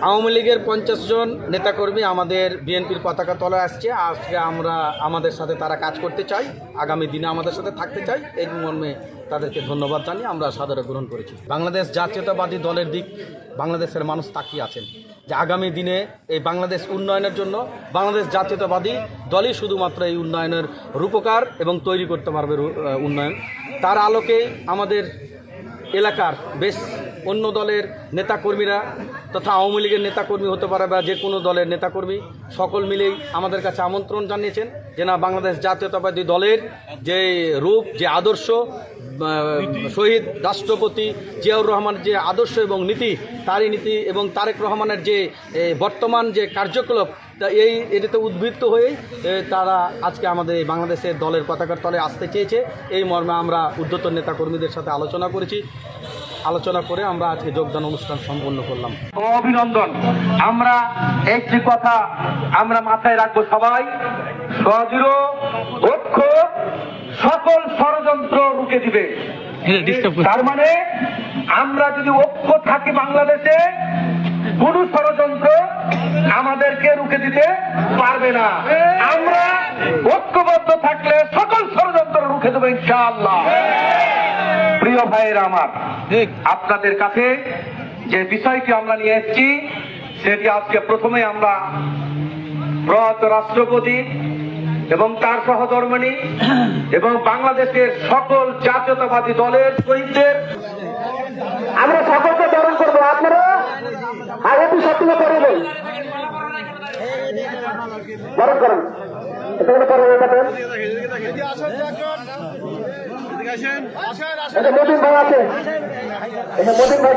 আওয়ামী লীগের 50 জন নেতাকর্মী আমাদের বিএনপির পতাকা তলায় আসছে। আজকে আমরা আমাদের সাথে তারা কাজ করতে চাই, আগামী দিনে আমাদের সাথে থাকতে চাই। এই মর্মে তাদেরকে ধন্যবাদ জানিয়ে আমরা সাদরে গ্রহণ করেছি। বাংলাদেশ জাতীয়তাবাদী দলের দিক বাংলাদেশের মানুষ তাকিয়ে আছেন যে আগামী দিনে এই বাংলাদেশ উন্নয়নের জন্য বাংলাদেশ জাতীয়তাবাদী দলই শুধুমাত্র এই উন্নয়নের রূপকার এবং তৈরি করতে পারবে উন্নয়ন। তার আলোকে আমাদের এলাকার বেশ অন্য দলের নেতাকর্মীরা তথা আওয়ামী লীগের নেতাকর্মী হতে পারে বা যে কোনো দলের নেতাকর্মী সকল মিলেই আমাদের কাছে আমন্ত্রণ জানিয়েছেন যে না, বাংলাদেশ জাতীয়তাবাদী দলের যে রূপ, যে আদর্শ, শহীদ রাষ্ট্রপতি জিয়াউর রহমানের যে আদর্শ এবং নীতি, তারই নীতি এবং তারেক রহমানের যে বর্তমান যে কার্যকলাপ, এটাতে উদ্বৃত্ত হয়েই তারা আজকে আমাদের এই বাংলাদেশের দলের পতাকার তলে আসতে চেয়েছে। এই মর্মে আমরা ঊর্ধ্বতন নেতাকর্মীদের সাথে আলোচনা করেছি। আলোচনা করে আমরা আজকে যোগদান অনুষ্ঠান সম্পন্ন করলাম। অভিনন্দন। আমরা একটি কথা আমরা মাথায় রাখবো, সবাই সদৃঢ় ঐক্য সকল ষড়যন্ত্র রুখে দিবে। তার মানে আমরা যদি ঐক্য থাকি বাংলাদেশে, কোন ষড়যন্ত্র আমাদেরকে রুখে দিতে পারবে না। আমরা ঐক্যবদ্ধ থাকলে সকল ষড়যন্ত্র রুখে দেবো ইনশাআল্লাহ। প্রিয় ভাইয়েরা আমার, আপনাদের কাছে যে বিষয়টি আমরা নিয়ে এসেছি সেটি আজকে প্রথমে আমরা প্রয়াত রাষ্ট্রপতি এবং তার সহধর্মিণী এবং বাংলাদেশের সকল জাতীয়তাবাদী দলের শহীদদের আমরা সকলকে বরণ করবো। আপনারা আগে সত্যি করবেন, বরণ করেন। মতিন ভাই আছে, মতিন ভাই